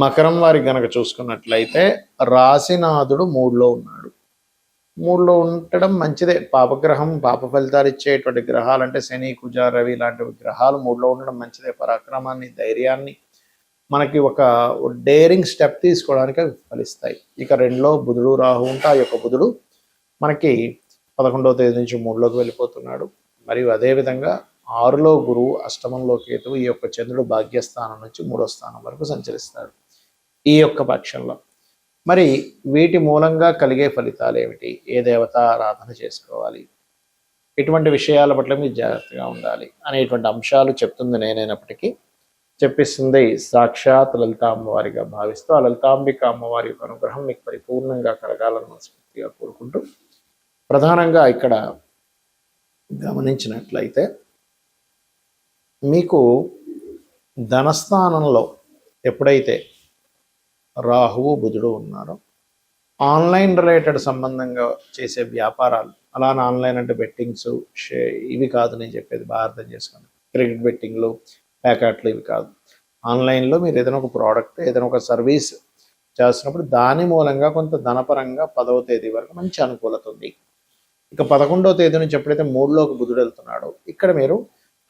మకరం వారికి గనక చూసుకున్నట్లయితే రాశినాథుడు మూడులో ఉన్నాడు. మూడులో ఉండడం మంచిదే. పాపగ్రహం పాప ఫలితాలు ఇచ్చేటువంటి గ్రహాలు అంటే శని, కుజ, రవి లాంటి గ్రహాలు మూడులో ఉండడం మంచిదే. పరాక్రమాన్ని, ధైర్యాన్ని, మనకి ఒక డేరింగ్ స్టెప్ తీసుకోవడానికి అవి ఫలిస్తాయి. ఇక రెండులో బుధుడు, రాహు ఉంటే ఆ యొక్క బుధుడు మనకి 11వ తేదీ నుంచి మూడులోకి వెళ్ళిపోతున్నాడు. మరియు అదేవిధంగా 6లో గురువు, అష్టమంలో కేతువు, ఈ యొక్క చంద్రుడు భాగ్యస్థానం నుంచి 3వ స్థానం వరకు సంచరిస్తాడు ఈ యొక్క పక్షంలో. మరి వీటి మూలంగా కలిగే ఫలితాలు ఏమిటి? ఏ దేవత ఆరాధన చేసుకోవాలి, ఇటువంటి విషయాల పట్ల మీరు జాగ్రత్తగా ఉండాలి అనేటువంటి అంశాలు చెప్తుంది నేనైనప్పటికీ చెప్పిస్తుంది సాక్షాత్ లలితా అమ్మవారిగా భావిస్తూ ఆ లలితాంబిక అమ్మవారి యొక్క అనుగ్రహం మీకు పరిపూర్ణంగా కలగాలని మనస్ఫూర్తిగా కోరుకుంటూ, ప్రధానంగా ఇక్కడ గమనించినట్లయితే మీకు ధనస్థానంలో ఎప్పుడైతే రాహువు, బుధుడు ఉన్నారో ఆన్లైన్ రిలేటెడ్ సంబంధంగా చేసే వ్యాపారాలు, అలానే ఆన్లైన్ అంటే బెట్టింగ్స్, ఇవి కాదు నేను చెప్పేది, బాగా అర్థం చేసుకోండి. క్రెడిట్ బెట్టింగ్లు, ప్యాకెట్లు ఇవి కాదు. ఆన్లైన్లో మీరు ఏదైనా ఒక ప్రోడక్ట్, ఏదైనా ఒక సర్వీస్ చేస్తున్నప్పుడు దాని మూలంగా కొంత ధనపరంగా 10వ తేదీ వరకు మంచి అనుకూలత ఉంది. ఇక 11వ తేదీ నుంచి ఎప్పుడైతే 3లోకి బుధుడు వెళ్తున్నాడో ఇక్కడ మీరు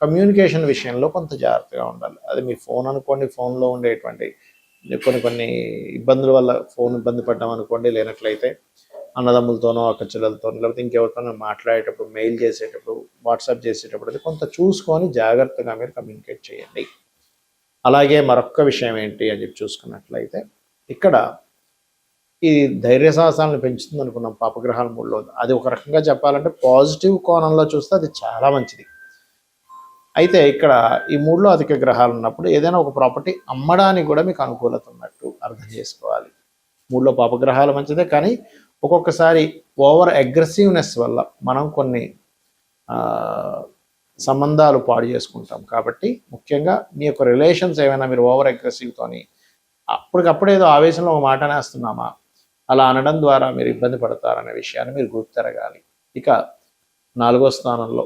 కమ్యూనికేషన్ విషయంలో కొంత జాగ్రత్తగా ఉండాలి. అది మీ ఫోన్ అనుకోండి, ఫోన్లో ఉండేటువంటి కొన్ని ఇబ్బందుల వల్ల ఫోన్ ఇబ్బంది పడ్డాం అనుకోండి, లేనట్లయితే అన్నదమ్ములతోనో, అక్క చెల్లెలతోనో, లేకపోతే ఇంకెవరితోనో మాట్లాడేటప్పుడు, మెయిల్ చేసేటప్పుడు, వాట్సాప్ చేసేటప్పుడు అది కొంత చూసుకొని జాగ్రత్తగా మీరు కమ్యూనికేట్ చేయండి. అలాగే మరొక విషయం ఏంటి అని చెప్పి చూసుకున్నట్లయితే ఇక్కడ ఈ ధైర్య సాహసాలను పెంచుతుంది అనుకున్నాం పాపగ్రహాల మూడులో. అది ఒక రకంగా చెప్పాలంటే పాజిటివ్ కోణంలో చూస్తే అది చాలా మంచిది. అయితే ఇక్కడ ఈ మూడులో అధిక గ్రహాలు ఉన్నప్పుడు ఏదైనా ఒక ప్రాపర్టీ అమ్మడానికి కూడా మీకు అనుకూలత ఉన్నట్టు అర్థం చేసుకోవాలి. మూడులో పాపగ్రహాలు మంచిదే, కానీ ఒక్కొక్కసారి ఓవర్ అగ్రెసివ్నెస్ వల్ల మనం కొన్ని సంబంధాలు పాడు చేసుకుంటాం. కాబట్టి ముఖ్యంగా మీ యొక్క రిలేషన్స్ ఏమైనా మీరు ఓవర్ అగ్రెసివ్తోని అప్పటికప్పుడేదో ఆవేశంలో ఒక మాట అనేస్తున్నామా, అలా అనడం ద్వారా మీరు ఇబ్బంది పడతారనే విషయాన్ని మీరు గుర్తెరగాలి. ఇక 4వ స్థానంలో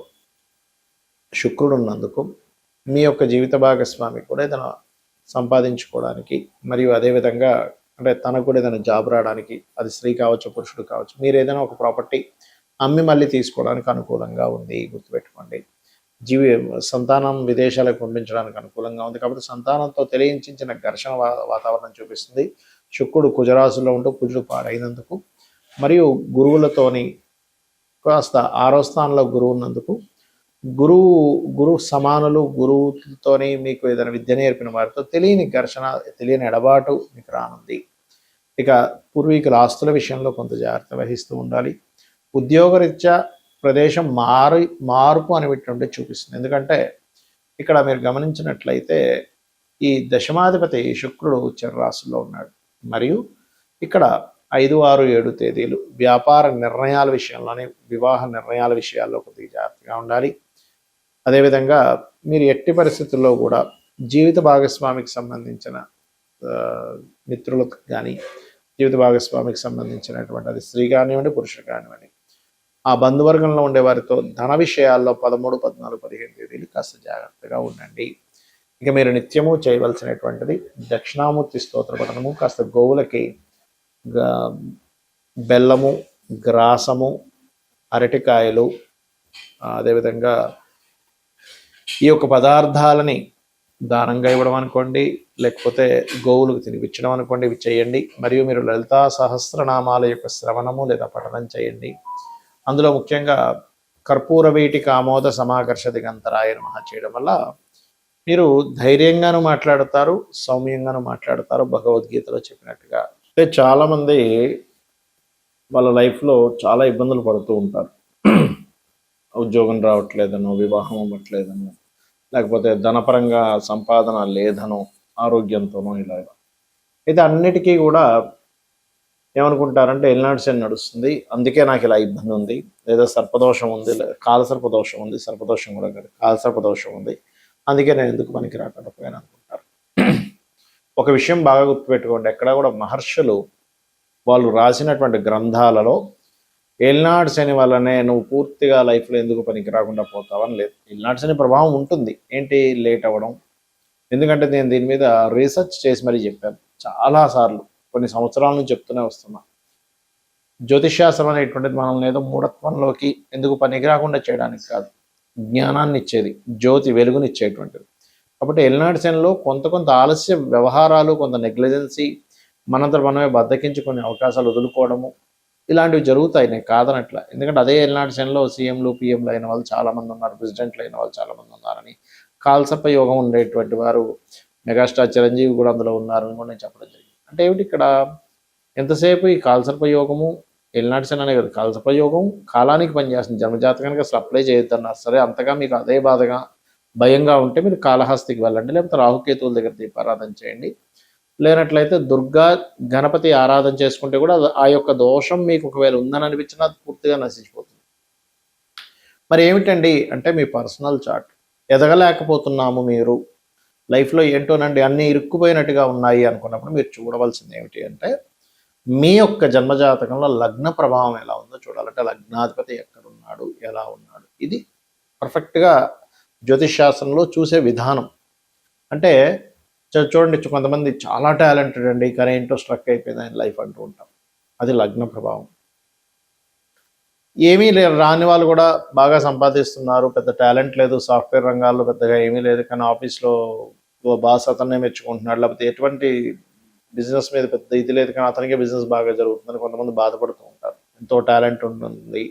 శుక్రుడు ఉన్నందుకు మీ యొక్క జీవిత భాగస్వామి కూడా ఏదైనా సంపాదించుకోవడానికి, మరియు అదేవిధంగా అంటే తనకు కూడా ఏదైనా జాబ్ రావడానికి, అది స్త్రీ కావచ్చు, పురుషుడు కావచ్చు, మీరు ఏదైనా ఒక ప్రాపర్టీ అమ్మి మళ్ళీ తీసుకోవడానికి అనుకూలంగా ఉంది, గుర్తుపెట్టుకోండి. సంతానం విదేశాలకు పంపించడానికి అనుకూలంగా ఉంది. కాబట్టి సంతానంతో తెలియించిన ఘర్షణ వాతావరణం చూపిస్తుంది. శుక్రుడు కుజరాశుల్లో ఉంటూ కుజుడు పాడైనందుకు, మరియు గురువులతోని కాస్త 6వ స్థానంలో గురువు ఉన్నందుకు, గురువు సమానులు, గురువుతోని మీకు ఏదైనా విద్య నేర్పిన వారితో తెలియని ఘర్షణ, తెలియని ఎడబాటు మీకు రానుంది. ఇక పూర్వీకుల ఆస్తుల విషయంలో కొంత జాగ్రత్త వహిస్తూ ఉండాలి. ఉద్యోగరీత్యా ప్రదేశం మార్పు అనేటువంటి చూపిస్తుంది. ఎందుకంటే ఇక్కడ మీరు గమనించినట్లయితే ఈ దశమాధిపతి శుక్రుడు చరరాశుల్లో ఉన్నాడు. మరియు ఇక్కడ 5, 6, 7 తేదీలు వ్యాపార నిర్ణయాల విషయంలోనే, వివాహ నిర్ణయాల విషయాల్లో కొద్దిగా జాగ్రత్తగా ఉండాలి. అదేవిధంగా మీరు ఎట్టి పరిస్థితుల్లో కూడా జీవిత భాగస్వామికి సంబంధించిన మిత్రులకు కానీ, జీవిత భాగస్వామికి సంబంధించినటువంటి అది స్త్రీ కానివ్వండి, పురుషుడు కానివ్వండి, ఆ బంధువర్గంలో ఉండే వారితో ధన విషయాల్లో 13, 14, 15 తేదీలు కాస్త జాగ్రత్తగా ఉండండి. ఇక మీరు నిత్యము చేయవలసినటువంటిది దక్షిణామూర్తి స్తోత్ర పఠనము, కాస్త గోవులకి బెల్లము, గ్రాసము, అరటికాయలు, అదేవిధంగా ఈ యొక్క పదార్థాలని దానంగా ఇవ్వడం అనుకోండి, లేకపోతే గోవులకు తినిపించడం అనుకోండి, ఇవి చేయండి. మరియు మీరు లలితా సహస్రనామాల యొక్క శ్రవణము లేదా పఠనం చేయండి. అందులో ముఖ్యంగా కర్పూర వీటికి ఆమోద సమాకర్ష దిగంతరాయ నమః చేయడం వల్ల మీరు ధైర్యంగాను మాట్లాడతారు, సౌమ్యంగాను మాట్లాడతారు, భగవద్గీతలో చెప్పినట్టుగా. అంటే చాలామంది వాళ్ళ లైఫ్లో చాలా ఇబ్బందులు పడుతూ ఉంటారు. ఉద్యోగం రావట్లేదనో, వివాహం అవ్వట్లేదనో, లేకపోతే ధనపరంగా సంపాదన లేదనో, ఆరోగ్యంతోనో ఇలా. అయితే అన్నిటికీ కూడా ఏమనుకుంటారంటే ఎల్నాడు శని నడుస్తుంది, అందుకే నాకు ఇలా ఇబ్బంది ఉంది, లేదా సర్పదోషం ఉంది, కాలసర్పదోషం ఉంది, సర్పదోషం కూడా కాదు, కాలసర్పదోషం ఉంది, అందుకే నేను ఎందుకు పనికి రాకపోయాను అనుకుంటారు. ఒక విషయం బాగా గుర్తుపెట్టుకోండి, ఎక్కడ కూడా మహర్షులు వాళ్ళు రాసినటువంటి గ్రంథాలలో ఏలినాడు శని వల్లనే నువ్వు పూర్తిగా లైఫ్లో ఎందుకు పనికి రాకుండా పోతావని లేదు. ఏలినాడు శని ప్రభావం ఉంటుంది, ఏంటి లేట్ అవ్వడం. ఎందుకంటే నేను దీని మీద రీసెర్చ్ చేసి మరీ చెప్పాను. చాలాసార్లు కొన్ని సంవత్సరాల నుంచి చెప్తూనే వస్తున్నా. జ్యోతిష్శాస్త్రం అనేటువంటిది మనల్ని ఏదో మూఢత్వంలోకి ఎందుకు పనికి రాకుండా చేయడానికి కాదు, జ్ఞానాన్ని ఇచ్చేది, జ్యోతి వెలుగునిచ్చేటువంటిది. కాబట్టి ఎల్నాటి శనిలో కొంత ఆలస్య వ్యవహారాలు, కొంత నెగ్లిజెన్సీ, మనంతట మనమే బద్దకించుకునే అవకాశాలు వదులుకోవడము, ఇలాంటివి జరుగుతాయి. నేను కాదనట్ల. ఎందుకంటే అదే ఎల్నాటి శనిలో సీఎంలు పిఎంలు అయిన వాళ్ళు చాలామంది ఉన్నారు, ప్రెసిడెంట్లు అయిన వాళ్ళు చాలామంది ఉన్నారని, కాల్సప్ప యోగం ఉండేటువంటి వారు మెగాస్టార్ చిరంజీవి కూడా అందులో ఉన్నారని కూడా నేను చెప్పడం జరిగింది. అంటే ఏమిటి ఇక్కడ ఎంతసేపు ఈ కాల్సర్ప యోగము ఎల్నాటి శని అనే కదా, కాల్సర్ప యోగం కాలానికి పనిచేస్తుంది. జన్మజాతకానికి అసలు అప్లై చేయొద్దన్నారు. సరే, అంతగా మీకు అదే బాధగా భయంగా ఉంటే మీరు కాళహస్తికి వెళ్ళండి, లేకపోతే రాహుకేతువుల దగ్గర దీపారాధన చేయండి. లేనట్లయితే దుర్గా గణపతి ఆరాధన చేసుకుంటే కూడా ఆ యొక్క దోషం మీకు ఒకవేళ ఉందని అనిపించినా అది పూర్తిగా నశించిపోతుంది. మరి ఏమిటండి అంటే మీ పర్సనల్ చార్ట్. ఎదగలేకపోతున్నాము, మీరు లైఫ్లో ఏంటోనండి అన్నీ ఇరుక్కుపోయినట్టుగా ఉన్నాయి అనుకున్నప్పుడు మీరు చూడవలసింది ఏమిటి అంటే మీ యొక్క జన్మజాతకంలో లగ్న ప్రభావం ఎలా ఉందో చూడాలంటే లగ్నాధిపతి ఎక్కడున్నాడు, ఎలా ఉన్నాడు, ఇది పర్ఫెక్ట్గా జ్యోతిష్శాస్త్రంలో చూసే విధానం. అంటే చూడండి, కొంతమంది చాలా టాలెంటెడ్ అండి కానీ ఏంటో స్ట్రక్ అయిపోయింది ఆయన లైఫ్ అంటూ ఉంటాం. అది లగ్న ప్రభావం. ఏమీ లేదు, రాని వాళ్ళు కూడా బాగా సంపాదిస్తున్నారు, పెద్ద టాలెంట్ లేదు, సాఫ్ట్వేర్ రంగాల్లో పెద్దగా ఏమీ లేదు కానీ ఆఫీస్లో బాస్ అతన్నే మెచ్చుకుంటున్నాడు, లేకపోతే ఎటువంటి బిజినెస్ మీద పెద్ద ఇది లేదు కానీ అతనికే బిజినెస్ బాగా జరుగుతుందని కొంతమంది బాధపడుతూ ఉంటారు. ఎంతో టాలెంట్ ఉంటుంది,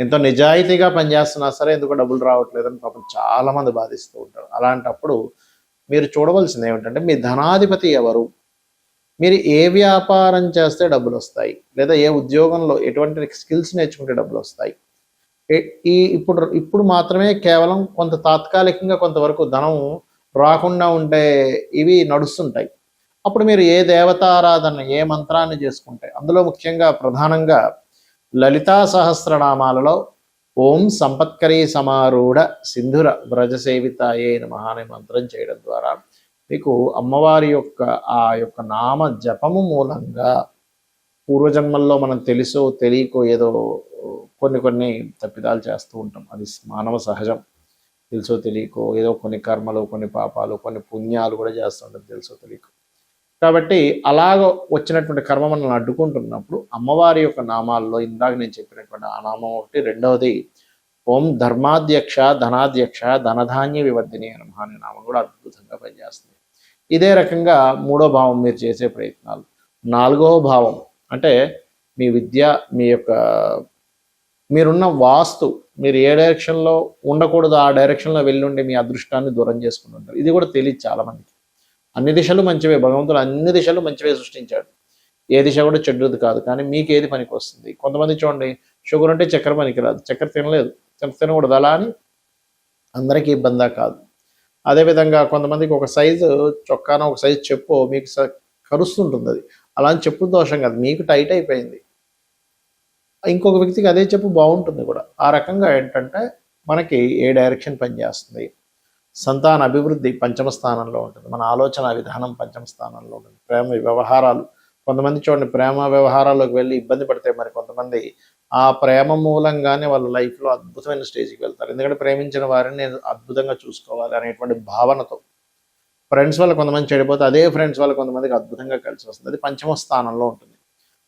ఎంతో నిజాయితీగా పనిచేస్తున్నా సరే ఎందుకో డబ్బులు రావట్లేదని పాపం చాలామంది బాధిస్తూ ఉంటారు. అలాంటప్పుడు మీరు చూడవలసింది ఏమిటంటే మీ ధనాధిపతి ఎవరు, మీరు ఏ వ్యాపారం చేస్తే డబ్బులు వస్తాయి, లేదా ఏ ఉద్యోగంలో ఎటువంటి స్కిల్స్ నేర్చుకుంటే డబ్బులు వస్తాయి. ఇప్పుడు మాత్రమే కేవలం కొంత తాత్కాలికంగా కొంతవరకు ధనం రాకుండా ఉంటే ఇవి నడుస్తుంటాయి. అప్పుడు మీరు ఏ దేవతారాధన, ఏ మంత్రాన్ని చేసుకుంటే, అందులో ముఖ్యంగా ప్రధానంగా లలితా సహస్రనామాలలో ఓం సంపత్కరీ సమారూఢ సింధుర వ్రజసేవితాయే నమః అనే మంత్రం చేయడం ద్వారా మీకు అమ్మవారి యొక్క ఆ యొక్క నామ జపము మూలంగా పూర్వజన్మల్లో మనం తెలుసో తెలియకో ఏదో కొన్ని తప్పిదాలు చేస్తూ ఉంటాం. అది మానవ సహజం. తెలుసో తెలియకో ఏదో కొన్ని కర్మలు, కొన్ని పాపాలు, కొన్ని పుణ్యాలు కూడా చేస్తుంటాం తెలుసో తెలియకో. కాబట్టి అలాగ వచ్చినటువంటి కర్మ మనల్ని అడ్డుకుంటున్నప్పుడు అమ్మవారి యొక్క నామాల్లో ఇందాక నేను చెప్పినటువంటి ఆ నామం ఒకటి, రెండవది ఓం ధర్మాధ్యక్ష ధనాధ్యక్ష ధనధాన్య వివర్ధిని నమః అనే నామం కూడా అద్భుతంగా పనిచేస్తుంది. ఇదే రకంగా మూడో భావం మీరు చేసే ప్రయత్నాలు. నాలుగవ భావం అంటే మీ విద్య, మీ యొక్క మీరున్న వాస్తు, మీరు ఏ డైరెక్షన్లో ఉండకూడదు ఆ డైరెక్షన్లో వెళ్ళుండి మీ అదృష్టాన్ని దూరం చేసుకుని ఉంటారు. ఇది కూడా తెలియదు చాలామందికి. అన్ని దిశలు మంచివే, భగవంతుడు అన్ని దిశలు మంచివే సృష్టించాడు, ఏ దిశ కూడా చెడ్డది కాదు. కానీ మీకు ఏది పనికి వస్తుంది? కొంతమంది చూడండి, షుగర్ ఉంటే చక్కెర పనికిరాదు, చక్కెర తినలేదు, చక్కెర తినకూడదు, అలా అని అందరికీ ఇబ్బందా కాదు. అదేవిధంగా కొంతమందికి ఒక సైజు చొక్కాన, ఒక సైజు చెప్పు మీకు కరుస్తుంటుంది, అది అలా అని చెప్పు దోషం కాదు, మీకు టైట్ అయిపోయింది, ఇంకొక వ్యక్తికి అదే చెప్పు బాగుంటుంది కూడా. ఆ రకంగా ఏంటంటే మనకి ఏ డైరెక్షన్ పనిచేస్తుంది. సంతాన అభివృద్ధి పంచమ స్థానంలో ఉంటుంది, మన ఆలోచన విధానం పంచమ స్థానంలో ఉంటుంది. ప్రేమ వ్యవహారాలు, కొంతమంది చూడండి ప్రేమ వ్యవహారాల్లోకి వెళ్ళి ఇబ్బంది పడితే మరి కొంతమంది ఆ ప్రేమ మూలంగానే వాళ్ళ లైఫ్లో అద్భుతమైన స్టేజ్కి వెళ్తారు. ఎందుకంటే ప్రేమించిన వారిని నేను అద్భుతంగా చూసుకోవాలి అనేటువంటి భావనతో. ఫ్రెండ్స్ వల్ల కొంతమంది చెడిపోతే అదే ఫ్రెండ్స్ వల్ల కొంతమందికి అద్భుతంగా కలిసి వస్తుంది. అది పంచమ స్థానంలో ఉంటుంది.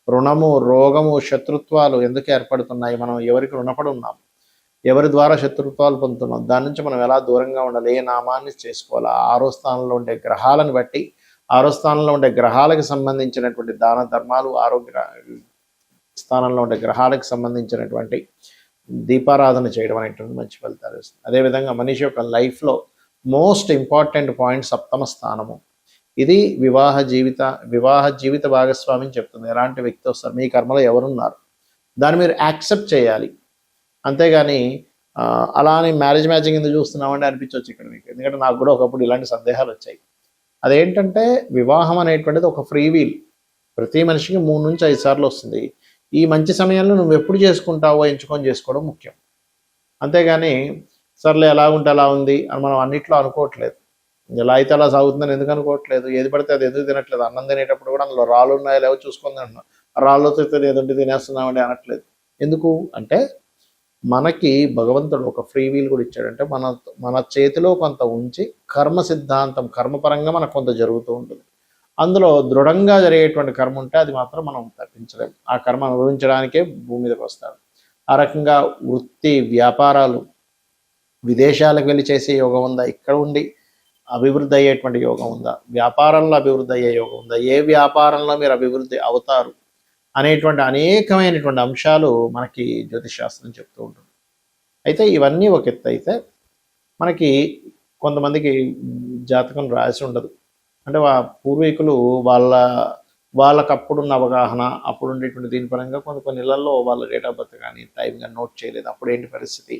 రుణము, రోగము, శత్రుత్వాలు ఎందుకు ఏర్పడుతున్నాయి? మనం ఎవరికి రుణపడి ఉన్నాం, ఎవరి ద్వారా శత్రుత్వాలు పొందుతున్నాం, దాని నుంచి మనం ఎలా దూరంగా ఉండాలి, ఏ నామాన్ని చేసుకోవాలి, ఆరో స్థానంలో ఉండే గ్రహాలను బట్టి, ఆరో స్థానంలో ఉండే గ్రహాలకు సంబంధించినటువంటి దాన ధర్మాలు, ఆరోగ్య స్థానంలో ఉండే గ్రహాలకు సంబంధించినటువంటి దీపారాధన చేయడం అనేటువంటి మంచి ఫలితాలు వస్తుంది. అదేవిధంగా మనిషి యొక్క లైఫ్లో మోస్ట్ ఇంపార్టెంట్ పాయింట్ సప్తమ స్థానము. ఇది వివాహ జీవిత భాగస్వామిని చెప్తుంది. ఎలాంటి వ్యక్తి వస్తారు, మీ కర్మలో ఎవరున్నారు, దాన్ని మీరు యాక్సెప్ట్ చేయాలి. అంతేగాని అలానే మ్యారేజ్ మ్యాచింగ్ ఎందుకు చూస్తున్నామంటే అనిపించవచ్చు ఇక్కడ మీకు. ఎందుకంటే నాకు కూడా ఒకప్పుడు ఇలాంటి సందేహాలు వచ్చాయి. అదేంటంటే వివాహం అనేటువంటిది ఒక ఫ్రీ వీల్, ప్రతి మనిషికి 3 నుంచి 5 సార్లు వస్తుంది. ఈ మంచి సమయంలో నువ్వు ఎప్పుడు చేసుకుంటావో ఎంచుకొని చేసుకోవడం ముఖ్యం. అంతేగాని సర్లే ఎలా ఉంటే అలా ఉంది అని మనం అన్నిట్లో అనుకోవట్లేదు. ఎలా అయితే అలా సాగుతుందని ఎందుకు అనుకోవట్లేదు, ఏది పడితే అది ఎందుకు తినట్లేదు. అన్నం తినేటప్పుడు కూడా అందులో రాళ్ళు ఉన్నాయో లేవో చూసుకొని అంటున్నాం, రాళ్ళతో ఏదంటే తినేస్తున్నామండి అనట్లేదు. ఎందుకు అంటే మనకి భగవంతుడు ఒక ఫ్రీ వీల్ కూడా ఇచ్చాడంటే మన చేతిలో కొంత ఉంచి కర్మ సిద్ధాంతం, కర్మపరంగా మనకు కొంత జరుగుతూ ఉంటుంది. అందులో దృఢంగా జరిగేటువంటి కర్మ ఉంటే అది మాత్రం మనం తప్పించలేం. ఆ కర్మ అనుభవించడానికే భూమి మీదకి వస్తాడు. ఆ రకంగా వృత్తి వ్యాపారాలు, విదేశాలకు వెళ్ళి చేసే యోగం ఉందా, ఇక్కడ ఉండి అభివృద్ధి అయ్యేటువంటి యోగం ఉందా, వ్యాపారంలో అభివృద్ధి అయ్యే యోగం ఉందా, ఏ వ్యాపారంలో మీరు అభివృద్ధి అవుతారు అనేటువంటి అనేకమైనటువంటి అంశాలు మనకి జ్యోతిష్ శాస్త్రం చెప్తూ ఉంటుంది. అయితే ఇవన్నీ ఒక ఎత్తు అయితే, మనకి కొంతమందికి జాతకం రాసి ఉండదు. అంటే పూర్వీకులు వాళ్ళకు అప్పుడున్న అవగాహన, అప్పుడు ఉండేటువంటి దీని పరంగా కొన్ని ఇళ్లలో వాళ్ళ డేట్ ఆఫ్ బర్త్ కానీ టైం కానీ నోట్ చేయలేదు. అప్పుడు ఏంటి పరిస్థితి,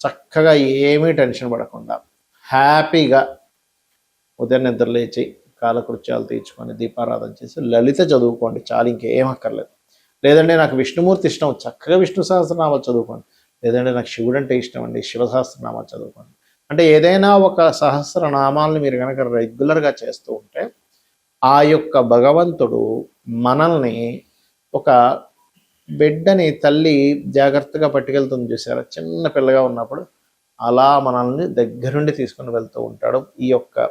చక్కగా ఏమీ టెన్షన్ పడకుండా హ్యాపీగా ఉదయం నిద్ర లేచి కాలకృత్యాలు తీర్చుకొని దీపారాధన చేసి లలిత చదువుకోండి చాలు, ఇంకేం అక్కర్లేదు. లేదంటే నాకు విష్ణుమూర్తి ఇష్టం, చక్కగా విష్ణు సహస్రనామాలు చదువుకోండి. లేదంటే నాకు శివుడు అంటే ఇష్టం అండి, శివ సహస్రనామాలు చదువుకోండి. అంటే ఏదైనా ఒక సహస్రనామాలని మీరు కనుక రెగ్యులర్గా చేస్తూ ఉంటే ఆ యొక్క భగవంతుడు మనల్ని ఒక బిడ్డని తల్లి జాగ్రత్తగా పట్టుకెళ్తుంది చూసారా, చిన్న పిల్లగా ఉన్నప్పుడు అలా మనల్ని దగ్గరుండి తీసుకుని వెళ్తూ ఉంటాడు. ఈ యొక్క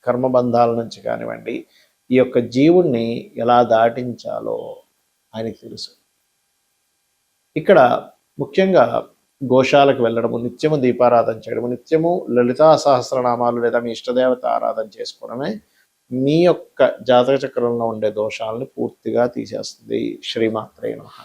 కర్మబంధాల నుంచి కానివ్వండి, ఈ యొక్క జీవుణ్ణి ఎలా దాటించాలో ఆయనకి తెలుసు. ఇక్కడ ముఖ్యంగా గోశాలకు వెళ్ళడము, నిత్యము దీపారాధన చేయడము, నిత్యము లలితా సహస్రనామాలు లేదా మీ ఇష్టదేవత ఆరాధన చేసుకోవడమే మీ యొక్క జాతక చక్రంలో ఉండే దోషాలను పూర్తిగా తీసేస్తుంది. శ్రీమాత్రే నమః.